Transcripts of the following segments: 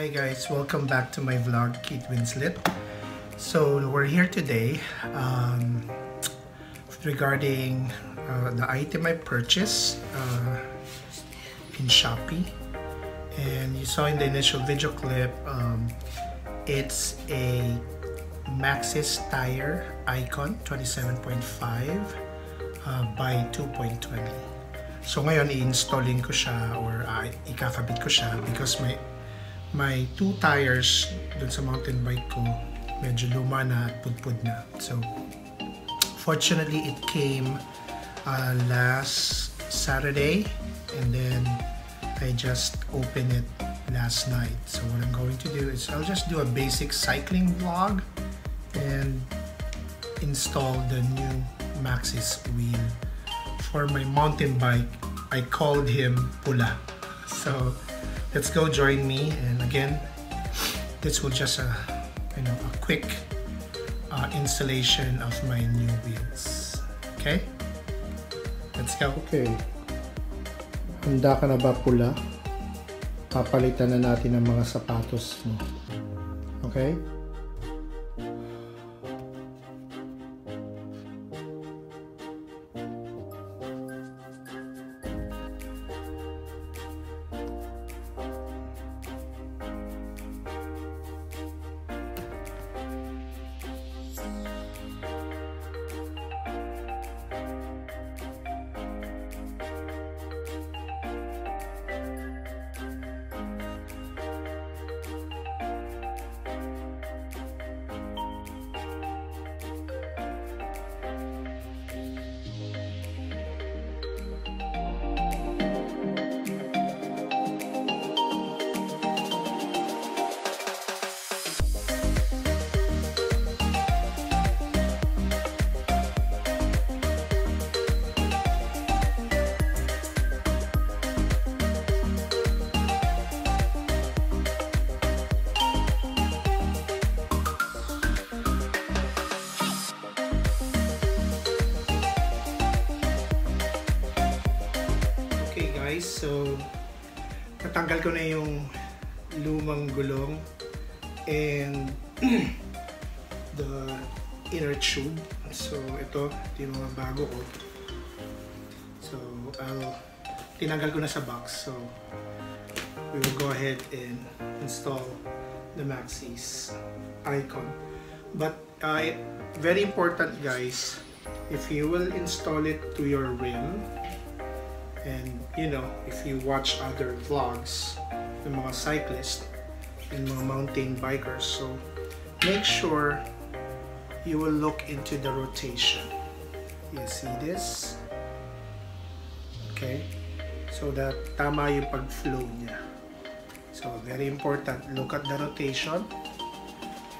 Hi guys, welcome back to my vlog, Kate Winslet. So we're here today regarding the item I purchased in Shopee. And you saw in the initial video clip, it's a Maxxis Ikon 27.5 by 2.20. So ngayon i-installing ko siya or ikakabit ko siya because my two tires dun sa mountain bike ko medyo luma na at pudpud na. So fortunately it came last Saturday and then I just opened it last night. So what I'm going to do is I'll just do a basic cycling vlog and install the new Maxxis wheel for my mountain bike. I called him Pula. So let's go, join me. And again, this will just a quick installation of my new wheels. Okay, let's go. Okay, handa ka na ba, Pula? Papalitan na natin ang mga sapatos mo. Okay. So natanggal ko na yung lumang gulong and the inner tube. So ito yung mga bago ko. So tinanggal ko na sa box. So we will go ahead and install the Maxxis Ikon. But very important guys, if you will install it to your rim, and you know, if you watch other vlogs ng mga cyclists and mga mountain bikers, so make sure you will look into the rotation. You see this? Okay, so that tama yung pag-flow niya. So very important, look at the rotation.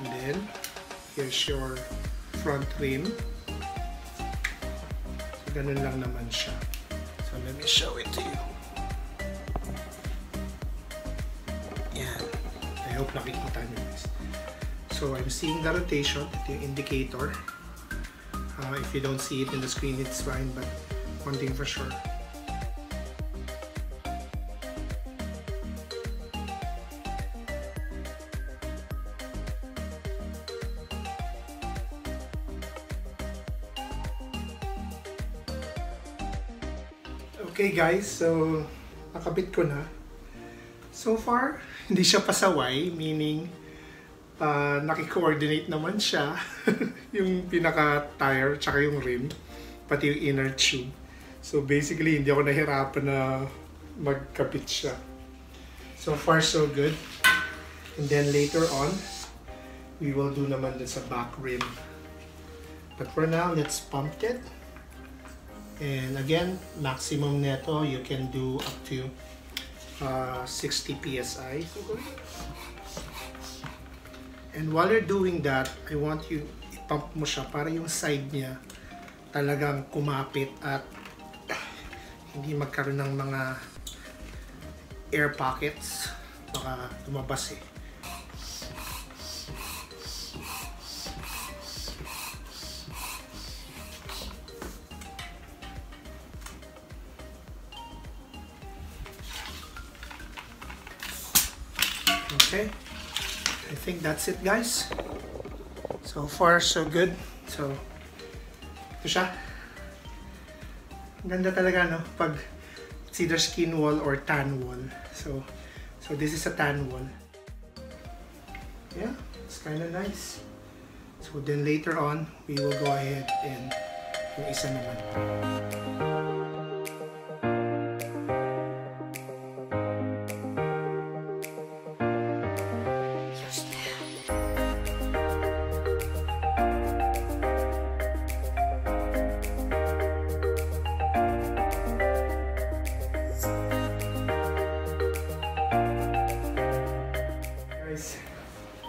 And then here's your front rim. So ganun lang naman siya. So let me show it to you. Yan. I hope nakikita nyo guys. So I'm seeing the rotation. Ito yung indicator. If you don't see it in the screen, it's fine. But one thing for sure. Okay guys, so nakabit ko na. So far, hindi siya pasaway, meaning naki-coordinate naman siya. Yung pinaka-tire, tsaka yung rim, pati yung inner tube. So basically, hindi ako nahirapan na magkapit siya. So far, so good. And then later on, we will do naman din sa back rim. But for now, let's pump it. And again, maximum neto you can do up to 60 psi. And while you're doing that, I want you i-pump mo siya para yung side niya talagang kumapit at hindi magkaroon ng mga air pockets, baka lumabas eh. Okay, I think that's it, guys. So far so good. So ito siya. Ganda talaga, no, pag it's either skin wall or tan wall. So this is a tan wall. Yeah, it's kind of nice. So then later on we will go ahead and yung isa naman.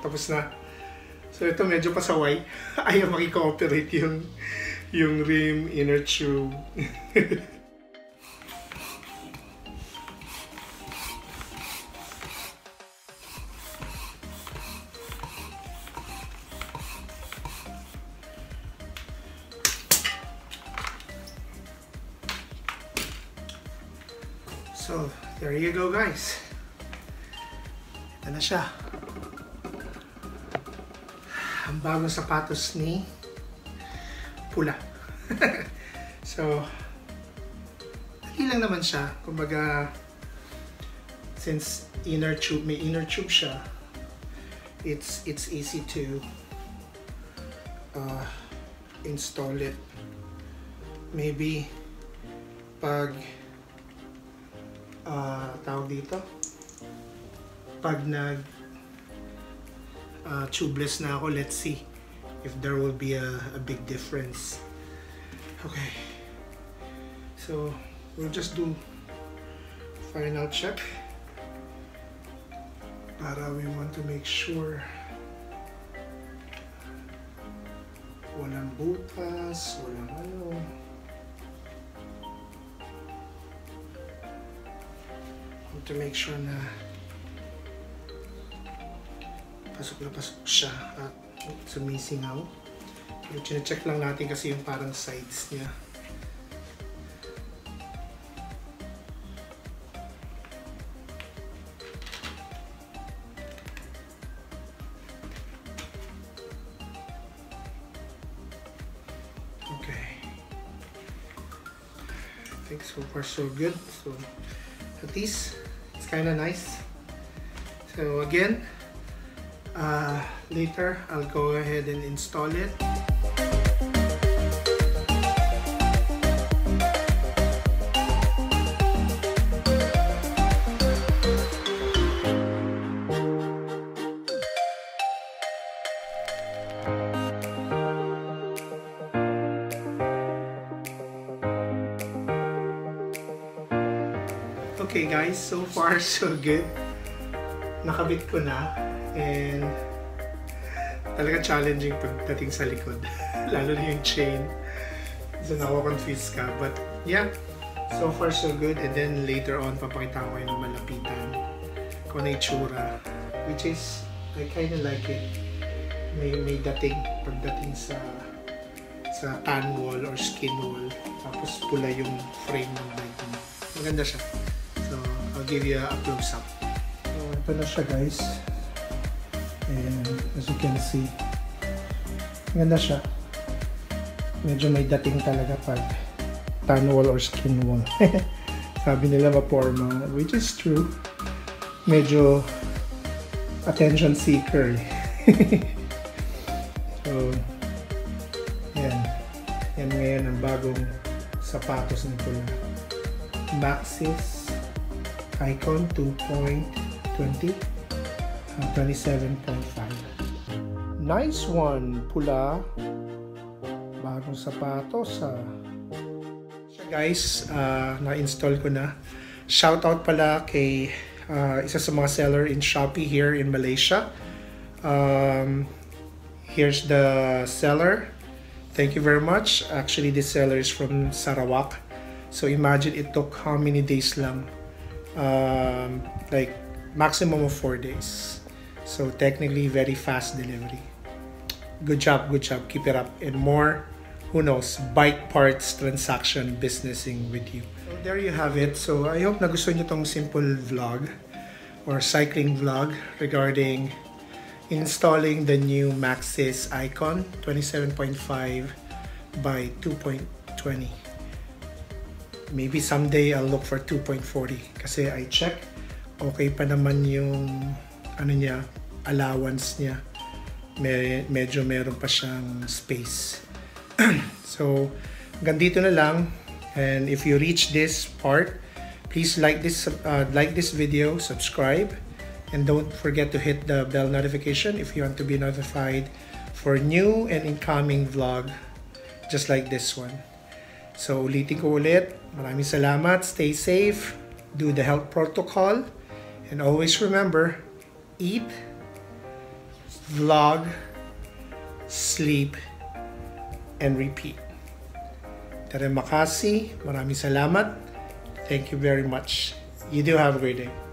Tapos na. So ito medyo pasaway. Ayaw makikooperate yung rim, inner tube. So there you go, guys. Ito na siya. Ang bagong sapatos ni pula. So, dali lang naman siya. Kumbaga, since may inner tube siya, it's easy to install it. Maybe pag tawag dito, pag tubeless na ako, let's see if there will be a big difference. Okay, so we'll just do final check para we want to make sure walang butas, walang ano. Want to make sure na pasok na pasok siya at sumisingaw. Pero chine-check lang natin kasi yung parang sides niya. Okay. I think so far so good. So at least it's kind of nice. So again, later I'll go ahead and install it. Okay guys, so far so good. Nakabit ko na. And talaga challenging pagdating sa likod. Lalo na yung chain. So nako-confuse ka. But yeah, so far so good. And then later on, papakita ko yung malapitan kung ano itsura. Which is, I kinda like it. May dating pagdating sa tan wall or skin wall. Tapos pula yung frame ng bike mo. Maganda siya. So I'll give you a close-up. So ito na siya, guys. And as you can see, ganda siya. Medyo may dating talaga pag tan wall or skin wall. Sabi nila maporma, which is true. Medyo attention seeker. So, yan. Yan ngayon ang bagong sapatos nito na Maxxis Ikon 2.20. 27.5. Nice one, pula. Bagong sapatos. Guys, na-install ko na. Shoutout pala kay isa sa mga seller in Shopee here in Malaysia. Here's the seller. Thank you very much. Actually, this seller is from Sarawak. So imagine it took how many days lang? Like maximum of 4 days. So technically very fast delivery. Good job, keep it up. And more, who knows, bike parts transaction businessing with you. So there you have it. So I hope nagustuhan nyo tong simple vlog or cycling vlog regarding installing the new Maxxis Ikon 27.5 by 2.20. Maybe someday I'll look for 2.40 kasi I check, okay pa naman yung ano niya, allowance niya. Medyo meron pa siyang space. So hanggang dito na lang, and if you reach this part, please like this video, subscribe, and don't forget to hit the bell notification if you want to be notified for new and incoming vlog just like this one. So ulitin ko ulit, maraming salamat, stay safe, do the health protocol, and always remember, eat, vlog, sleep, and repeat. Terima kasih, maraming salamat. Thank you very much. You do have a great day.